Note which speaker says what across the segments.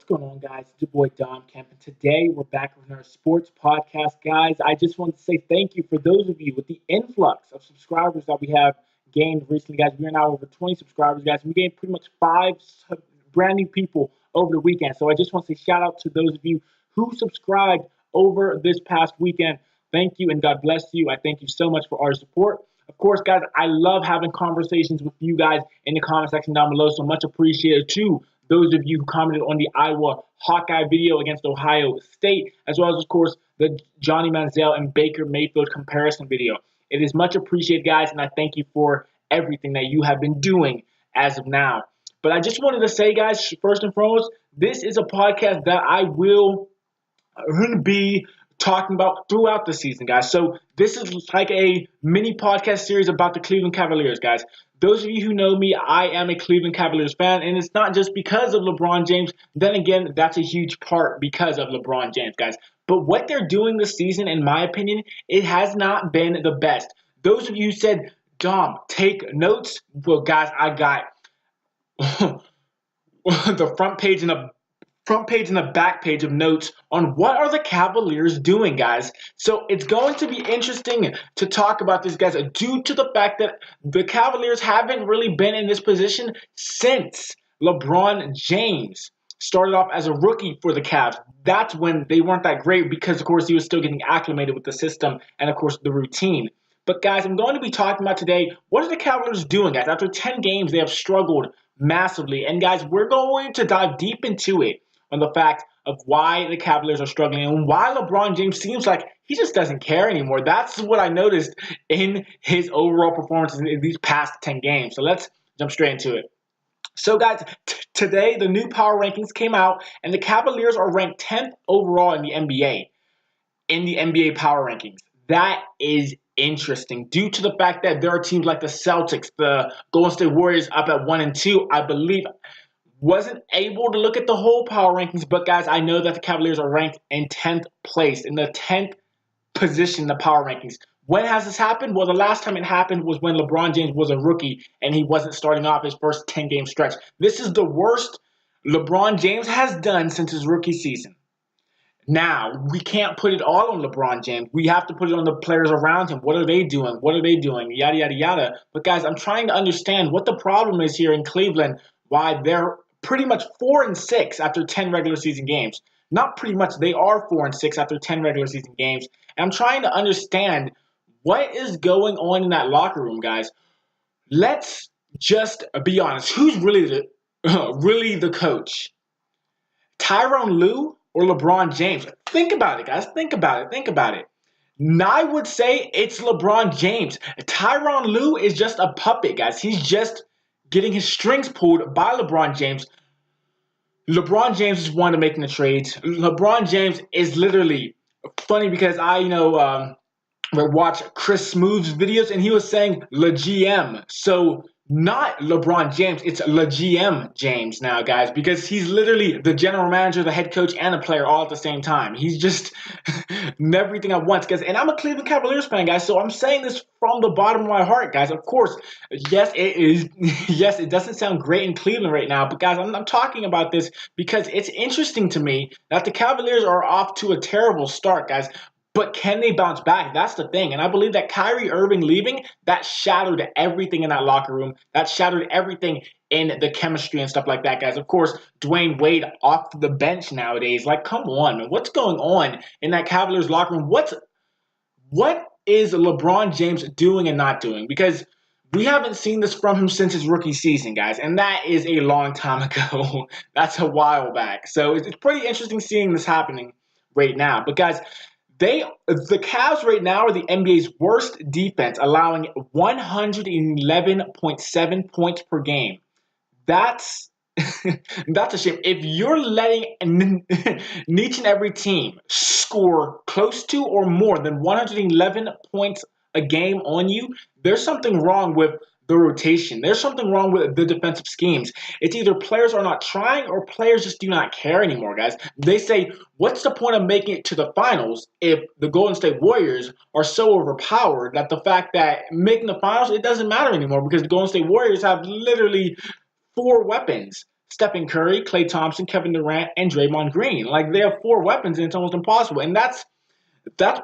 Speaker 1: going on, guys? It's your boy Dom Kemp, and today we're back with our sports podcast, guys. I just want to say thank you for those of you with the influx of subscribers that we have gained recently, guys. We are now over 20 subscribers, guys. We gained pretty much five brand new people over the weekend. So I just want to say shout out to those of you who subscribed over this past weekend. Thank you, and God bless you. I thank you so much for our support. Of course, guys, I love having conversations with you guys in the comment section down below, so much appreciated to those of you who commented on the Iowa Hawkeye video against Ohio State, as well as, of course, the Johnny Manziel and Baker Mayfield comparison video. It is much appreciated, guys, and I thank you for everything that you have been doing as of now. But I just wanted to say, guys, first and foremost, this is a podcast that I will be talking about throughout the season, guys. So this is like a mini podcast series about the Cleveland Cavaliers, guys. Those of you who know me, I am a Cleveland Cavaliers fan, and it's not just because of LeBron James. Then again, that's a huge part because of LeBron James, guys. But what they're doing this season, in my opinion, it has not been the best. Those of you who said, Dom, take notes. Well, guys, I got the front page and the back page of notes on what are the Cavaliers doing, guys. So it's going to be interesting to talk about this, guys, due to the fact that the Cavaliers haven't really been in this position since LeBron James started off as a rookie for the Cavs. That's when they weren't that great because, of course, he was still getting acclimated with the system and, of course, the routine. But, guys, I'm going to be talking about today, what are the Cavaliers doing, guys? After 10 games, they have struggled massively. And, guys, we're going to dive deep into it, on the fact of why the Cavaliers are struggling and why LeBron James seems like he just doesn't care anymore. That's what I noticed in his overall performances in these past 10 games. So let's jump straight into it. So, guys, today the new power rankings came out, and the Cavaliers are ranked 10th overall in the NBA power rankings. That is interesting due to the fact that there are teams like the Celtics, the Golden State Warriors up at 1 and 2, I believe. Wasn't able to look at the whole power rankings, but guys, I know that the Cavaliers are ranked in 10th place, in the 10th position in the power rankings. When has this happened? Well, the last time it happened was when LeBron James was a rookie and he wasn't starting off his first 10-game stretch. This is the worst LeBron James has done since his rookie season. Now, we can't put it all on LeBron James. We have to put it on the players around him. What are they doing? What are they doing? Yada, yada, yada. But guys, I'm trying to understand what the problem is here in Cleveland, why they're pretty much 4-6 after 10 regular season games. Not pretty much, they are 4-6 after 10 regular season games. And I'm trying to understand what is going on in that locker room, guys. Let's just be honest. Who's really the coach? Tyronn Lue or LeBron James? Think about it, guys. Think about it. I would say it's LeBron James. Tyronn Lue is just a puppet, guys. He's just getting his strings pulled by LeBron James. LeBron James is one to making the trades. LeBron James is literally funny because I watch Chris Smooth's videos and he was saying Le GM. So not LeBron James, it's Le GM James now, guys, because he's literally the general manager, the head coach, and a player all at the same time. He's just everything at once, guys. And I'm a Cleveland Cavaliers fan, guys, so I'm saying this from the bottom of my heart, guys. Of course, yes, it is. Yes, it doesn't sound great in Cleveland right now, but guys, I'm talking about this because it's interesting to me that the Cavaliers are off to a terrible start, guys. But can they bounce back? That's the thing. And I believe that Kyrie Irving leaving, that shattered everything in that locker room. That shattered everything in the chemistry and stuff like that, guys. Of course, Dwayne Wade off the bench nowadays. Like, come on, man. What's going on in that Cavaliers locker room? What is LeBron James doing and not doing? Because we haven't seen this from him since his rookie season, guys. And that is a long time ago. That's a while back. So it's pretty interesting seeing this happening right now. But, guys, the Cavs right now are the NBA's worst defense, allowing 111.7 points per game. That's that's a shame. If you're letting each and every team score close to or more than 111 points a game on you, there's something wrong with the rotation. There's something wrong with the defensive schemes. It's either players are not trying or players just do not care anymore, guys. They say, what's the point of making it to the finals if the Golden State Warriors are so overpowered that the fact that making the finals, it doesn't matter anymore because the Golden State Warriors have literally 4 weapons. Stephen Curry, Klay Thompson, Kevin Durant, and Draymond Green. Like, they have 4 weapons, and it's almost impossible. And that's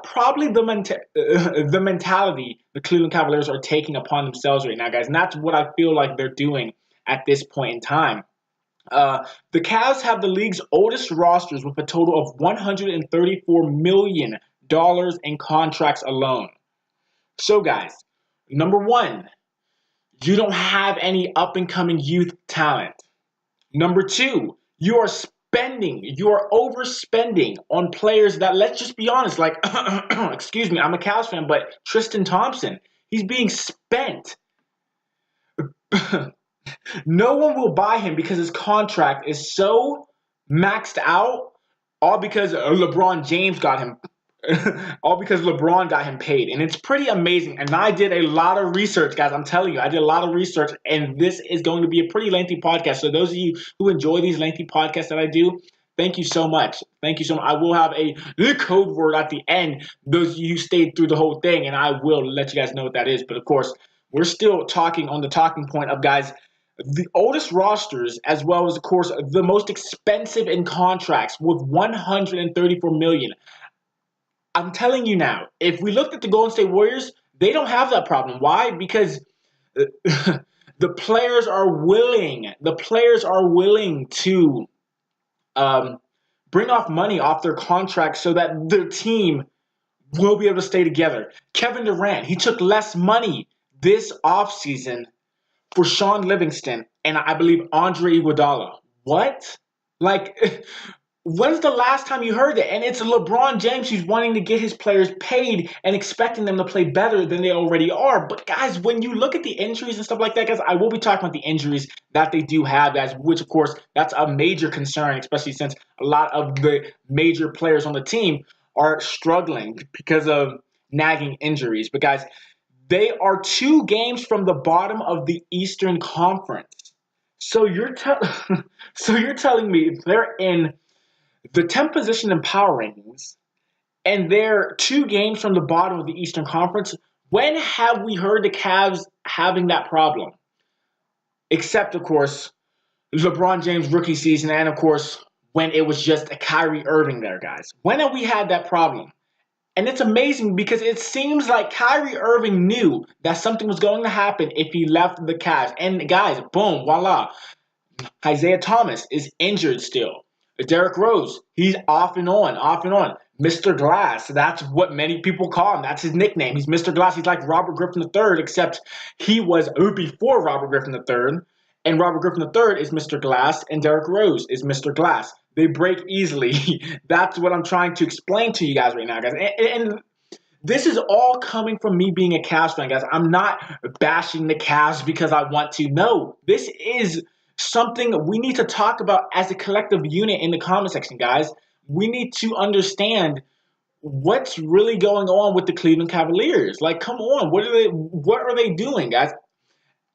Speaker 1: probably the mentality the Cleveland Cavaliers are taking upon themselves right now, guys. And that's what I feel like they're doing at this point in time. The Cavs have the league's oldest rosters with a total of $134 million in contracts alone. So, guys, number one, you don't have any up-and-coming youth talent. Number two, you are overspending on players that, let's just be honest, like, excuse me, I'm a Cavs fan, but Tristan Thompson, he's being spent. No one will buy him because his contract is so maxed out, all because LeBron James got him all because LeBron got him paid. And it's pretty amazing. And I did a lot of research, guys. I'm telling you, I did a lot of research. And this is going to be a pretty lengthy podcast. So those of you who enjoy these lengthy podcasts that I do, thank you so much. Thank you so much. I will have a code word at the end. Those of you who stayed through the whole thing, and I will let you guys know what that is. But of course, we're still talking on the talking point of, guys, the oldest rosters, as well as, of course, the most expensive in contracts with $134 million. I'm telling you now, if we looked at the Golden State Warriors, they don't have that problem. Why? Because the players are willing. The players are willing to bring off money off their contracts so that their team will be able to stay together. Kevin Durant, he took less money this offseason for Sean Livingston and I believe Andre Iguodala. What? Like, when's the last time you heard that? And it's LeBron James who's wanting to get his players paid and expecting them to play better than they already are. But, guys, when you look at the injuries and stuff like that, guys, I will be talking about the injuries that they do have, guys, which, of course, that's a major concern, especially since a lot of the major players on the team are struggling because of nagging injuries. But, guys, they are 2 games from the bottom of the Eastern Conference. So you're telling me they're in the 10th position in power rankings, and they're 2 games from the bottom of the Eastern Conference. When have we heard the Cavs having that problem? Except, of course, LeBron James' rookie season, and, of course, when it was just a Kyrie Irving there, guys. When have we had that problem? And it's amazing because it seems like Kyrie Irving knew that something was going to happen if he left the Cavs. And, guys, boom, voila. Isaiah Thomas is injured still. Derrick Rose, he's off and on, off and on. Mr. Glass, that's what many people call him. That's his nickname. He's Mr. Glass. He's like Robert Griffin III, except he was before Robert Griffin III. And Robert Griffin III is Mr. Glass, and Derrick Rose is Mr. Glass. They break easily. That's what I'm trying to explain to you guys right now, guys. And this is all coming from me being a Cavs fan, guys. I'm not bashing the Cavs because I want to. No, this is something we need to talk about as a collective unit in the comment section, guys. We need to understand what's really going on with the Cleveland Cavaliers. Like, come on, what are they doing, guys?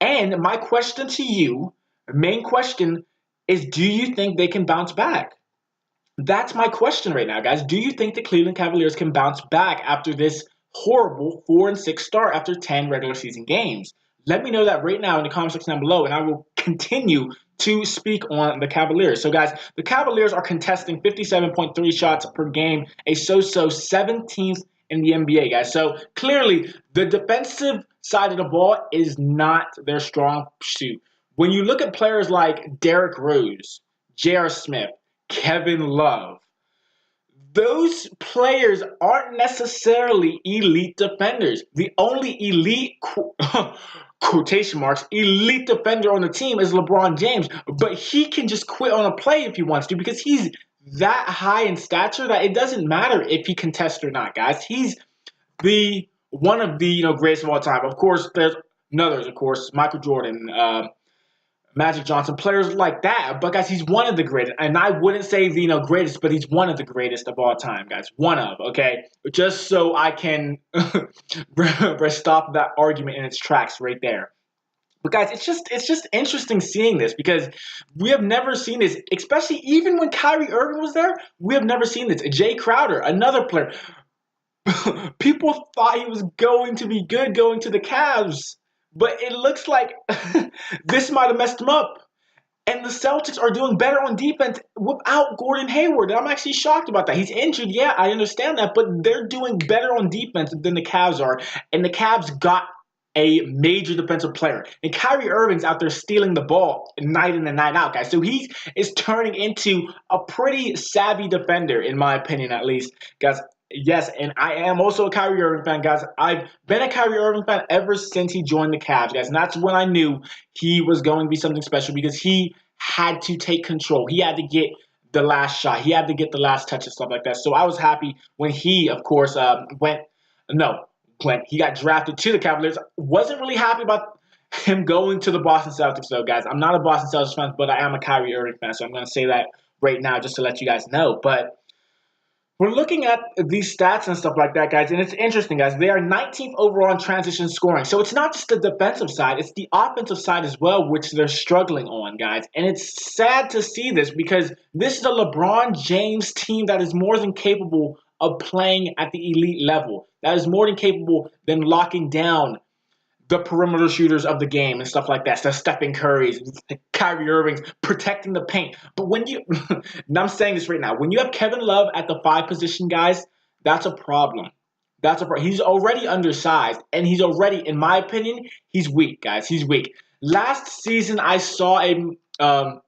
Speaker 1: And my question to you, main question, is do you think they can bounce back? That's my question right now, guys. Do you think the Cleveland Cavaliers can bounce back after this horrible 4-6 start after 10 regular season games? Let me know that right now in the comment section down below, and I will continue to speak on the Cavaliers. So, guys, the Cavaliers are contesting 57.3 shots per game, a so-so 17th in the NBA, guys. So, clearly, the defensive side of the ball is not their strong suit. When you look at players like Derrick Rose, J.R. Smith, Kevin Love, those players aren't necessarily elite defenders. The only elite, quotation marks, elite defender on the team is LeBron James. But he can just quit on a play if he wants to because he's that high in stature that it doesn't matter if he contests or not, guys. He's one of the greatest of all time. Of course, there's others, of course, Michael Jordan, Magic Johnson, players like that. But, guys, he's one of the greatest. And I wouldn't say the greatest, but he's one of the greatest of all time, guys. One of, okay? Just so I can stop that argument in its tracks right there. But, guys, it's just interesting seeing this because we have never seen this, especially even when Kyrie Irving was there. We have never seen this. Jay Crowder, another player. People thought he was going to be good going to the Cavs. But it looks like this might have messed him up. And the Celtics are doing better on defense without Gordon Hayward. I'm actually shocked about that. He's injured, yeah, I understand that, but they're doing better on defense than the Cavs are. And the Cavs got a major defensive player. And Kyrie Irving's out there stealing the ball night in and night out, guys. So he is turning into a pretty savvy defender, in my opinion, at least, guys. Yes, and I am also a Kyrie Irving fan, guys. I've been a Kyrie Irving fan ever since he joined the Cavs, guys. And that's when I knew he was going to be something special because he had to take control. He had to get the last shot. He had to get the last touch and stuff like that. So I was happy when he, of course, when he got drafted to the Cavaliers. Wasn't really happy about him going to the Boston Celtics, though, guys. I'm not a Boston Celtics fan, but I am a Kyrie Irving fan. So I'm going to say that right now just to let you guys know. But we're looking at these stats and stuff like that, guys, and it's interesting, guys. They are 19th overall in transition scoring. So it's not just the defensive side, it's the offensive side as well, which they're struggling on, guys. And it's sad to see this because this is a LeBron James team that is more than capable of playing at the elite level. That is more than capable than locking down the perimeter shooters of the game and stuff like that. So Stephen Curry's, Kyrie Irving's protecting the paint. But when you, and I'm saying this right now, when you have Kevin Love at the 5 position, guys, that's a problem. He's already undersized, and he's already, in my opinion, he's weak, guys. He's weak. Last season, I saw a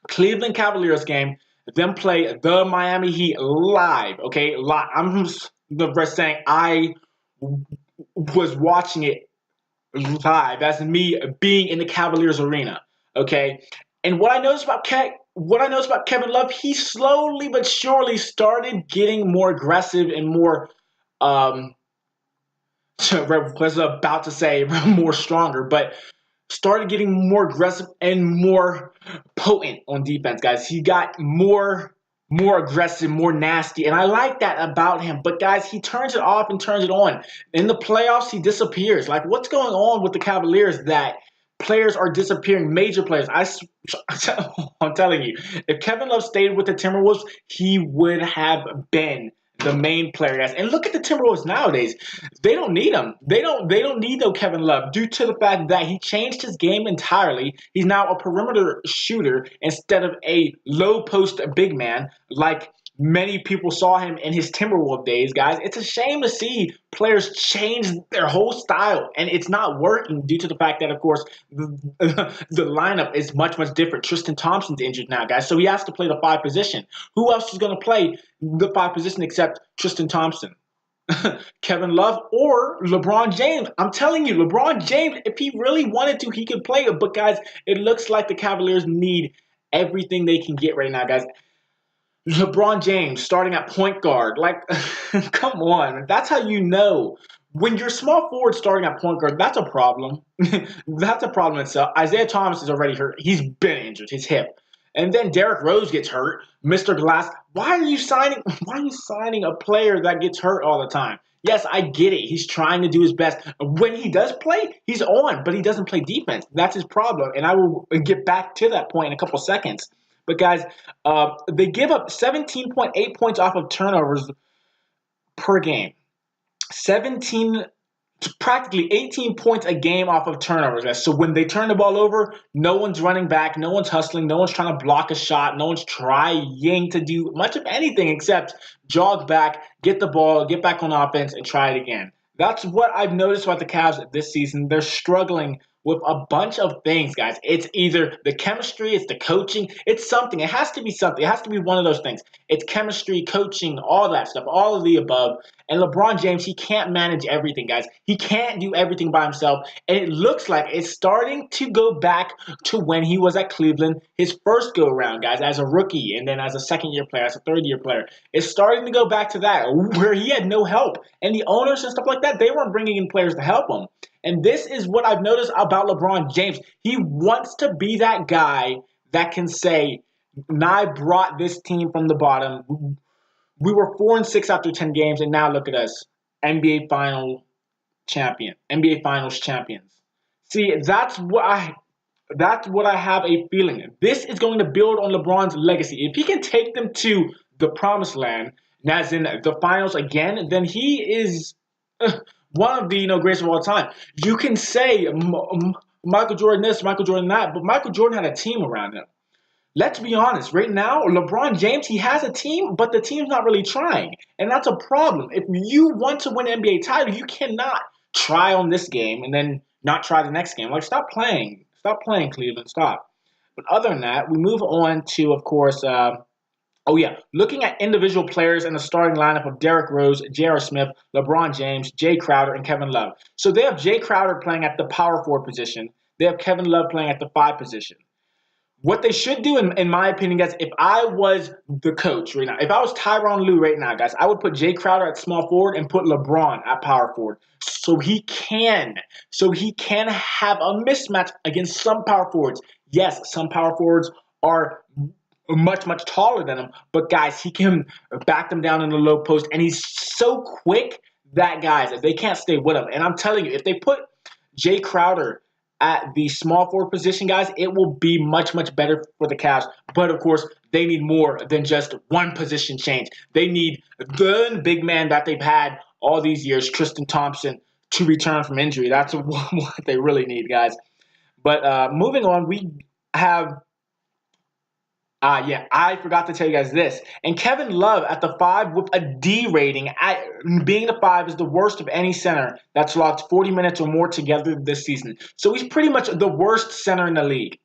Speaker 1: Cleveland Cavaliers game, them play the Miami Heat live, okay? Live. I'm just saying I was watching it live as me being in the Cavaliers arena, okay? And what I noticed about Kevin Love, he slowly but surely started getting more aggressive and more was about to say more stronger, but started getting more aggressive and more potent on defense, guys. He got more aggressive, more nasty, and I like that about him. But guys, he turns it off and turns it on. In the playoffs, he disappears. Like, what's going on with the Cavaliers that players are disappearing, major players? I'm telling you, if Kevin Love stayed with the Timberwolves, he would have been the main player, guys. And look at the Timberwolves nowadays. They don't need him. They don't need no Kevin Love due to the fact that he changed his game entirely. He's now a perimeter shooter instead of a low post big man like many people saw him in his Timberwolves days, guys. It's a shame to see players change their whole style, and it's not working due to the fact that, of course, the lineup is much different. Tristan Thompson's injured now, guys, so he has to play the 5 position. Who else is going to play the 5 position except Tristan Thompson? Kevin Love or LeBron James. I'm telling you, LeBron James, if he really wanted to, he could play it. But, guys, it looks like the Cavaliers need everything they can get right now, guys. LeBron James starting at point guard. Like, come on. That's how you know. When you're small forward starting at point guard, that's a problem. That's a problem itself. Isaiah Thomas is already hurt. He's been injured, his hip. And then Derrick Rose gets hurt. Mr. Glass, why are you signing a player that gets hurt all the time? Yes, I get it. He's trying to do his best. When he does play, he's on, but he doesn't play defense. That's his problem. And I will get back to that point in a couple seconds. But, guys, they give up 17.8 points off of turnovers per game. Practically 18 points a game off of turnovers, guys. So when they turn the ball over, no one's running back, no one's hustling, no one's trying to block a shot, no one's trying to do much of anything except jog back, get the ball, get back on offense, and try it again. That's what I've noticed about the Cavs this season. They're struggling with a bunch of things, guys. It's either the chemistry, it's the coaching, it's something. It has to be something. It has to be one of those things. It's chemistry, coaching, all that stuff, all of the above. And LeBron James, he can't manage everything, guys. He can't do everything by himself. And it looks like it's starting to go back to when he was at Cleveland, his first go-around, guys, as a rookie, and then as a second-year player, as a third-year player. It's starting to go back to that, where he had no help. And the owners and stuff like that, they weren't bringing in players to help him. And this is what I've noticed about LeBron James. He wants to be that guy that can say, I brought this team from the bottom. We were 4-6 after 10 games, and now look at us, NBA Finals champions. See, that's what I have a feeling. This is going to build on LeBron's legacy. If he can take them to the promised land, as in the finals again, then he is one of the greatest of all time. You can say Michael Jordan this, Michael Jordan that, but Michael Jordan had a team around him. let's be honest. Right now, LeBron James, he has a team, but the team's not really trying. And that's a problem. If you want to win an NBA title, you cannot try on this game and then not try the next game. Like, stop playing. Stop playing, Cleveland. Stop. But other than that, we move on to, of course, oh yeah, looking at individual players in the starting lineup of Derrick Rose, J.R. Smith, LeBron James, Jay Crowder, and Kevin Love. So they have Jay Crowder playing at the power forward position. They have Kevin Love playing at the 5 position. What they should do, in my opinion, guys, if I was the coach right now, if I was Tyronn Lue right now, guys, I would put Jay Crowder at small forward and put LeBron at power forward, so he can have a mismatch against some power forwards. Yes, some power forwards are much, much taller than him, but guys, he can back them down in the low post, and he's so quick that, guys, if they can't stay with him, and I'm telling you, if they put Jay Crowder at the small forward position, guys, it will be much, much better for the Cavs. But, of course, they need more than just one position change. They need the big man that they've had all these years, Tristan Thompson, to return from injury. That's what they really need, guys. But moving on, we have yeah, I forgot to tell you guys this. And Kevin Love at the 5 with a D rating, being the 5 is the worst of any center that's logged 40 minutes or more together this season. So he's pretty much the worst center in the league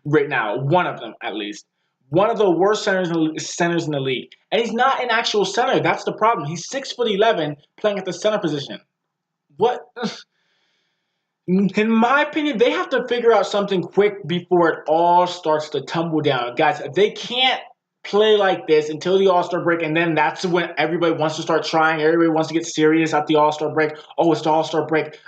Speaker 1: right now. One of them, at least. One of the worst centers in the league. And he's not an actual center. That's the problem. He's 6'11", playing at the center position. What? In my opinion, they have to figure out something quick before it all starts to tumble down. Guys, they can't play like this until the All-Star break, and then that's when everybody wants to start trying. Everybody wants to get serious at the All-Star break. Oh, it's the All-Star break.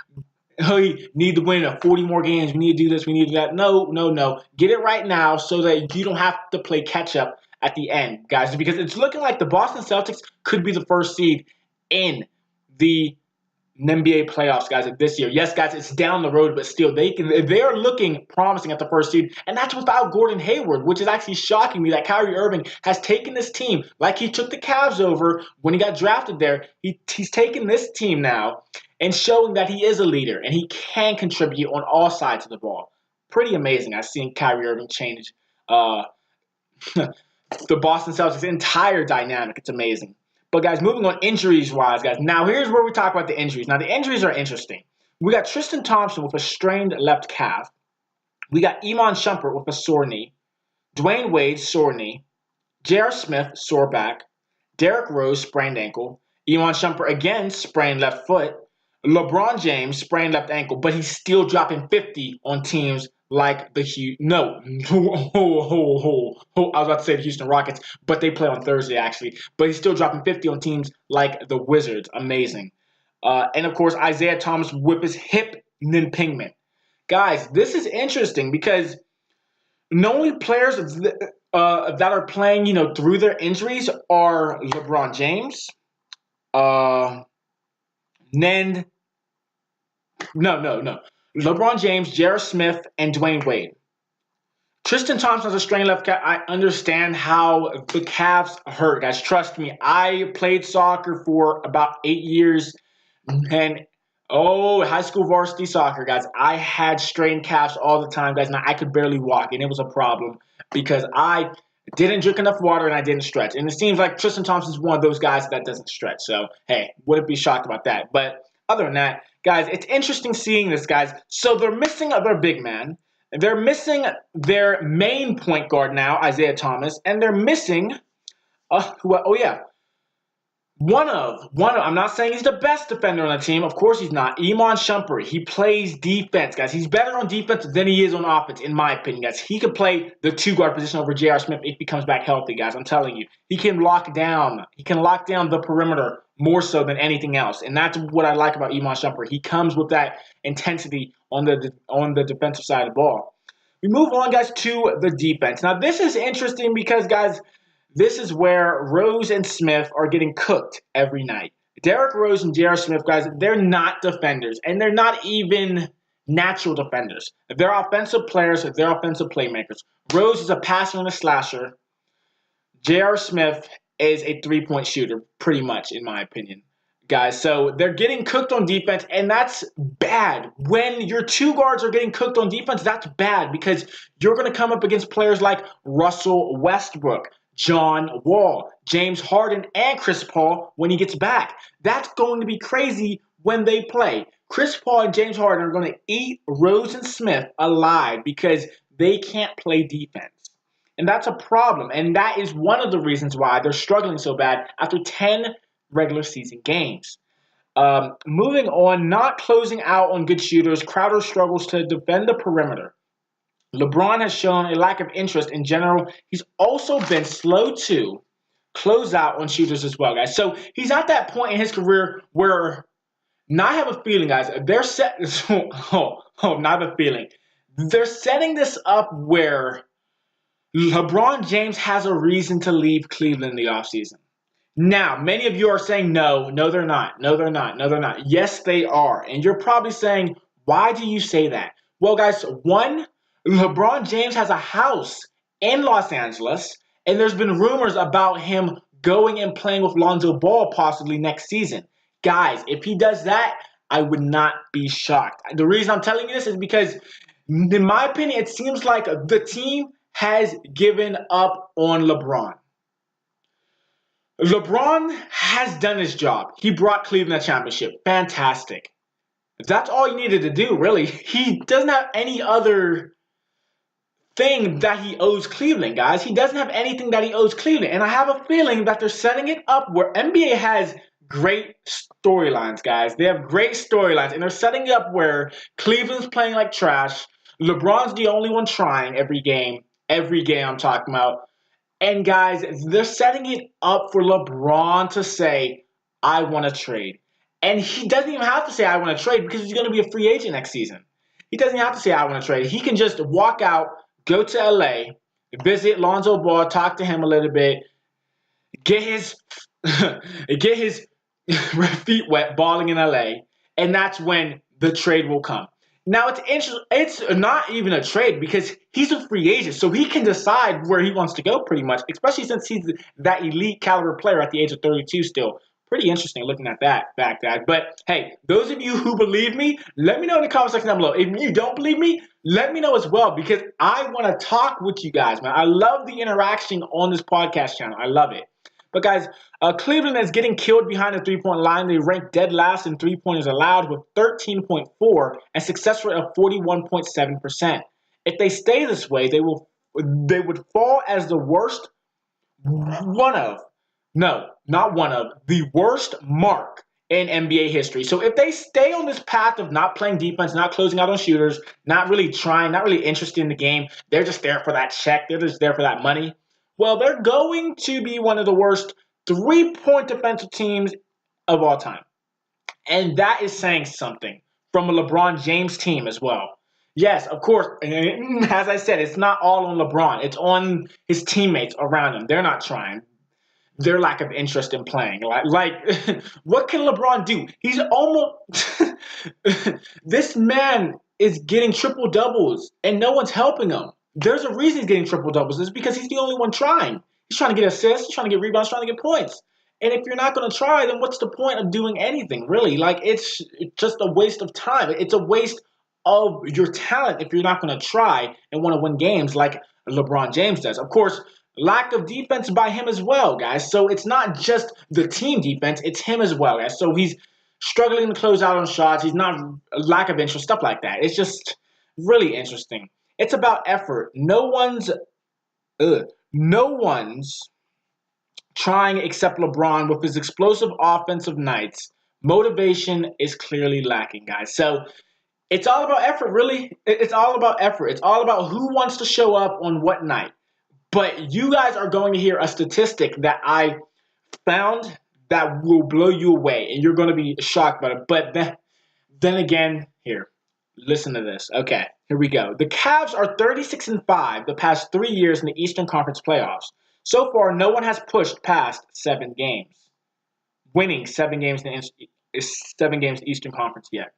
Speaker 1: Hey, need to win 40 more games. We need to do this. We need to do that. No, no, no. Get it right now so that you don't have to play catch-up at the end, guys, because it's looking like the Boston Celtics could be the first seed in the NBA playoffs, guys, this year. Yes, guys, it's down the road, but still, they're looking promising at the first seed, and that's without Gordon Hayward, which is actually shocking me that Kyrie Irving has taken this team, like he took the Cavs over when he got drafted there. He's taken this team now and showing that he is a leader, and he can contribute on all sides of the ball. Pretty amazing. I've seen Kyrie Irving change the Boston Celtics' entire dynamic. It's amazing. But, guys, moving on injuries-wise, guys. Now, here's where we talk about the injuries. Now, the injuries are interesting. We got Tristan Thompson with a strained left calf. We got Iman Shumpert with a sore knee. Dwayne Wade, sore knee. J.R. Smith, sore back. Derrick Rose, sprained ankle. Iman Shumpert, again, sprained left foot. LeBron James, sprained left ankle, but he's still dropping 50 on teams like the I was about to say the Houston Rockets, but they play on Thursday, actually. But he's still dropping 50 on teams like the Wizards. Amazing. And, of course, Isaiah Thomas with his hip impingement. Guys, this is interesting because the only players that are playing, through their injuries are LeBron James, Nend. No. LeBron James, J.R. Smith, and Dwayne Wade. Tristan Thompson has a strained left calf. I understand how the Cavs hurt, guys. Trust me. I played soccer for about 8 years, and high school varsity soccer, guys. I had strained calves all the time, guys, and I could barely walk, and it was a problem because I didn't drink enough water and I didn't stretch. And it seems like Tristan Thompson's one of those guys that doesn't stretch. So, hey, wouldn't be shocked about that. But other than that, guys, it's interesting seeing this, guys. So they're missing their big man. They're missing their main point guard now, Isaiah Thomas. And they're missing, one of, I'm not saying he's the best defender on the team. Of course he's not. Iman Shumpert. He plays defense, guys. He's better on defense than he is on offense, in my opinion, guys. He could play the 2-guard position over J.R. Smith if he comes back healthy, guys. I'm telling you. He can lock down the perimeter more so than anything else. And that's what I like about Iman Shumpert. He comes with that intensity on the defensive side of the ball. We move on, guys, to the defense. Now, this is interesting because, guys, this is where Rose and Smith are getting cooked every night. Derrick Rose and J.R. Smith, guys, they're not defenders, and they're not even natural defenders. They're offensive players. They're offensive playmakers. Rose is a passer and a slasher. J.R. Smith is a three-point shooter, pretty much, in my opinion, guys. So they're getting cooked on defense, and that's bad. When your two guards are getting cooked on defense, that's bad because you're going to come up against players like Russell Westbrook, John Wall, James Harden, and Chris Paul when he gets back. That's going to be crazy when they play. Chris Paul and James Harden are going to eat Rose and Smith alive because they can't play defense. And that's a problem. And that is one of the reasons why they're struggling so bad after 10 regular season games. Moving on, not closing out on good shooters, Crowder struggles to defend the perimeter. LeBron has shown a lack of interest in general. He's also been slow to close out on shooters as well, guys. So he's at that point in his career where, now I have a feeling, guys, they're not a feeling. They're setting this up where LeBron James has a reason to leave Cleveland in the offseason. Now, many of you are saying, no, they're not. No, they're not. No, they're not. Yes, they are. And you're probably saying, why do you say that? Well, guys, one, LeBron James has a house in Los Angeles, and there's been rumors about him going and playing with Lonzo Ball possibly next season. Guys, if he does that, I would not be shocked. The reason I'm telling you this is because, in my opinion, it seems like the team has given up on LeBron. LeBron has done his job. He brought Cleveland a championship. Fantastic. That's all you needed to do, really. He doesn't have any other thing that he owes Cleveland, guys. He doesn't have anything that he owes Cleveland. And I have a feeling that they're setting it up where NBA has great storylines, guys. They have great storylines. And they're setting it up where Cleveland's playing like trash. LeBron's the only one trying every game. Every game I'm talking about. And guys, they're setting it up for LeBron to say, I want to trade. And he doesn't even have to say, I want to trade, because he's going to be a free agent next season. He doesn't have to say, I want to trade. He can just walk out, go to LA, visit Lonzo Ball, talk to him a little bit, get his feet wet balling in LA, and that's when the trade will come. Now, it's interesting. It's not even a trade because he's a free agent, so he can decide where he wants to go pretty much, especially since he's that elite caliber player at the age of 32 still. Pretty interesting looking at that fact, guys. But, hey, those of you who believe me, let me know in the comment section down below. If you don't believe me, let me know as well because I want to talk with you guys, man. I love the interaction on this podcast channel. I love it. But, guys, Cleveland is getting killed behind the three-point line. They rank dead last in three-pointers allowed with 13.4 and success rate of 41.7%. If they stay this way, they would fall as the worst the worst mark in NBA history. So if they stay on this path of not playing defense, not closing out on shooters, not really trying, not really interested in the game, they're just there for that check, they're just there for that money, well, they're going to be one of the worst three-point defensive teams of all time. And that is saying something from a LeBron James team as well. Yes, of course, as I said, it's not all on LeBron. It's on his teammates around him. They're not trying. Their lack of interest in playing. Like what can LeBron do? He's almost... This man is getting triple-doubles, and no one's helping him. There's a reason he's getting triple-doubles. It's because he's the only one trying. He's trying to get assists, he's trying to get rebounds, trying to get points. And if you're not going to try, then what's the point of doing anything, really? Like, it's just a waste of time. It's a waste of your talent if you're not going to try and want to win games like LeBron James does. Of course, lack of defense by him as well, guys. So it's not just the team defense, it's him as well, guys. So he's struggling to close out on shots. He's not lack of interest, stuff like that. It's just really interesting. It's about effort. No one's trying except LeBron with his explosive offensive nights. Motivation is clearly lacking, guys. So it's all about effort, really. It's all about effort. It's all about who wants to show up on what night. But you guys are going to hear a statistic that I found that will blow you away, and you're going to be shocked by it. But then again, here, listen to this. Okay, here we go. The Cavs are 36-5 the past 3 years in the Eastern Conference playoffs. So far, no one has pushed past 7 games, winning 7 games in the Eastern Conference yet.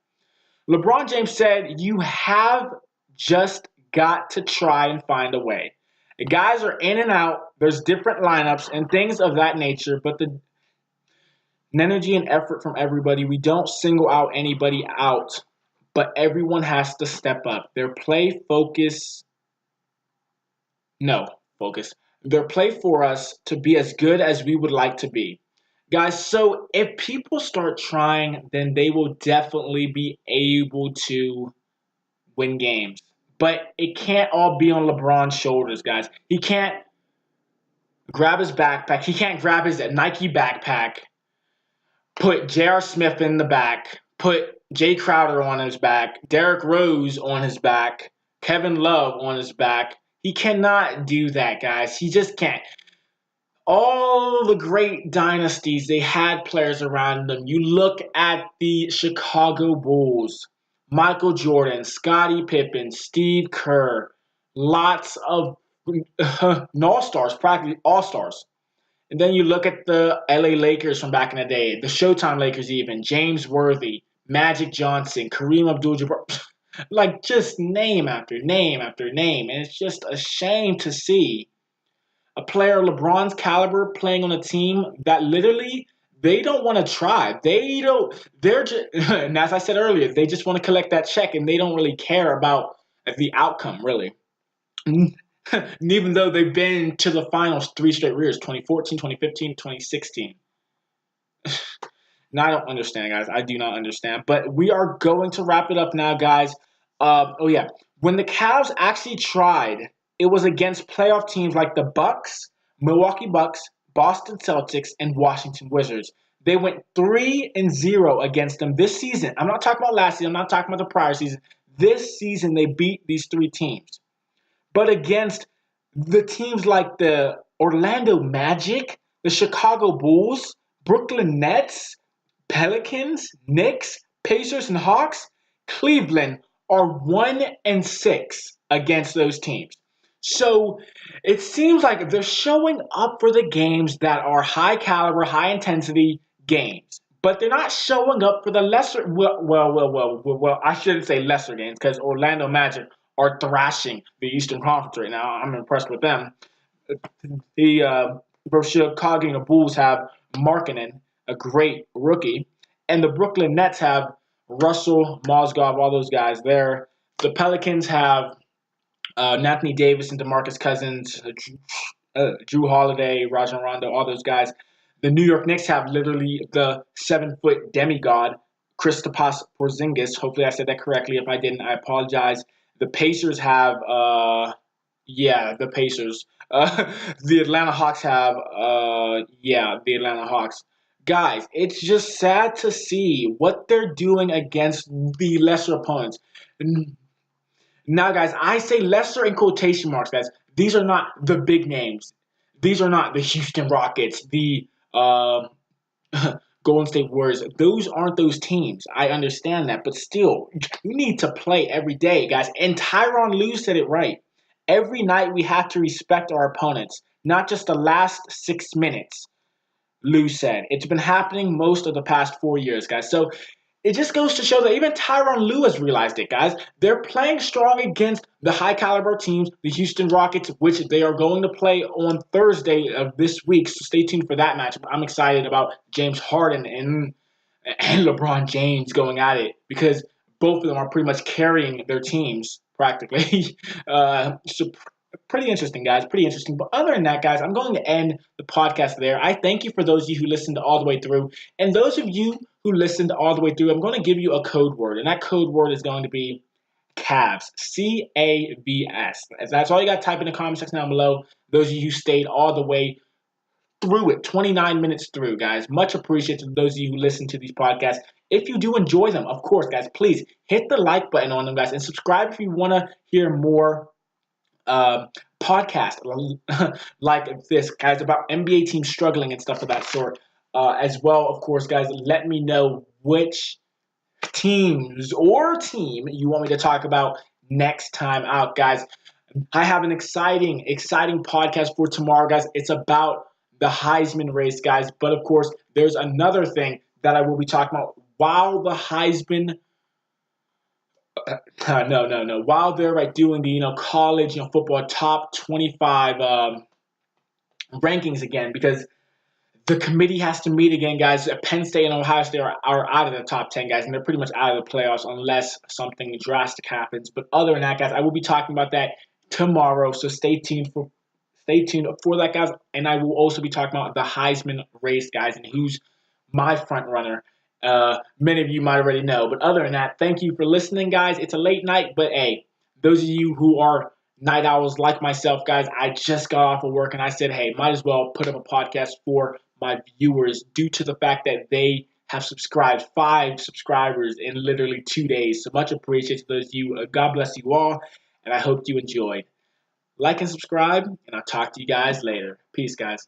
Speaker 1: LeBron James said, you have just got to try and find a way. The guys are in and out. There's different lineups and things of that nature, but the energy and effort from everybody, we don't single out anybody out, but everyone has to step up. No, focus. Their play for us to be as good as we would like to be. Guys, so if people start trying, then they will definitely be able to win games. But it can't all be on LeBron's shoulders, guys. He can't grab his backpack. He can't grab his Nike backpack, put J.R. Smith in the back, put Jay Crowder on his back, Derrick Rose on his back, Kevin Love on his back. He cannot do that, guys. He just can't. All the great dynasties, they had players around them. You look at the Chicago Bulls, Michael Jordan, Scottie Pippen, Steve Kerr, lots of all-stars, practically all-stars. And then you look at the LA Lakers from back in the day, the Showtime Lakers even, James Worthy, Magic Johnson, Kareem Abdul-Jabbar, like just name after name after name. And it's just a shame to see a player LeBron's caliber playing on a team that literally they don't want to try. They're just, and as I said earlier, they just want to collect that check and they don't really care about the outcome, really. And even though they've been to the finals 3 straight years, 2014, 2015, 2016. Now I don't understand, guys. I do not understand. But we are going to wrap it up now, guys. Oh yeah, when the Cavs actually tried, it was against playoff teams like the Bucks, Milwaukee Bucks, Boston Celtics, and Washington Wizards. They went 3-0 against them this season. I'm not talking about last season. I'm not talking about the prior season. This season, they beat these 3 teams. But against the teams like the Orlando Magic, the Chicago Bulls, Brooklyn Nets, Pelicans, Knicks, Pacers, and Hawks, Cleveland are 1-6 against those teams. So it seems like they're showing up for the games that are high caliber, high intensity games. But they're not showing up for the lesser, well, I shouldn't say lesser games because Orlando Magic are thrashing the Eastern Conference right now. I'm impressed with them. The Chicago Bulls have Markkanen, a great rookie, and the Brooklyn Nets have Russell, Mozgov, all those guys there. The Pelicans have Anthony Davis and DeMarcus Cousins, Drew Holiday, Rajon Rondo, all those guys. The New York Knicks have literally the 7-foot demigod, Kristaps Porzingis. Hopefully I said that correctly. If I didn't, I apologize. The Pacers have, the Pacers. The Atlanta Hawks have, the Atlanta Hawks. Guys, it's just sad to see what they're doing against the lesser opponents. Now, guys, I say lesser in quotation marks, guys. These are not the big names. These are not the Houston Rockets, the Golden State Warriors. Those aren't those teams. I understand that. But still, we need to play every day, guys. And Tyronn Lue said it right. Every night we have to respect our opponents, not just the last 6 minutes, Lue said. It's been happening most of the past 4 years, guys. So it just goes to show that even Tyronn Lue has realized it, guys. They're playing strong against the high-caliber teams, the Houston Rockets, which they are going to play on Thursday of this week. So stay tuned for that match. I'm excited about James Harden and LeBron James going at it because both of them are pretty much carrying their teams practically. So pretty interesting, guys. Pretty interesting. But other than that, guys, I'm going to end the podcast there. I thank you for those of you who listened all the way through. And those of you who listened all the way through, I'm going to give you a code word. And that code word is going to be Cavs. C-A-V-S. That's all you got to type in the comment section down below. Those of you who stayed all the way through it, 29 minutes through, guys. Much appreciated to those of you who listen to these podcasts. If you do enjoy them, of course, guys, please hit the like button on them, guys. And subscribe if you want to hear more podcast like this, guys, about NBA teams struggling and stuff of that sort. As well, of course, guys, let me know which teams or team you want me to talk about next time out, guys. I have an exciting podcast for tomorrow, guys. It's about the Heisman race, guys. But, of course, there's another thing that I will be talking about while the Heisman while they're doing the college football top 25 rankings again, because the committee has to meet again, guys. Penn State and Ohio State are out of the top 10, guys, and they're pretty much out of the playoffs unless something drastic happens. But other than that, guys, I will be talking about that tomorrow, so stay tuned for that, guys. And I will also be talking about the Heisman race, guys, and who's my front runner. Many of you might already know. But other than that, thank you for listening, guys. It's a late night, but hey, those of you who are night owls like myself, guys, I just got off of work and I said, hey, might as well put up a podcast for my viewers due to the fact that they have subscribed, 5 subscribers in literally 2 days. So much appreciated to those of you. God bless you all, and I hope you enjoyed. Like and subscribe, and I'll talk to you guys later. Peace, guys.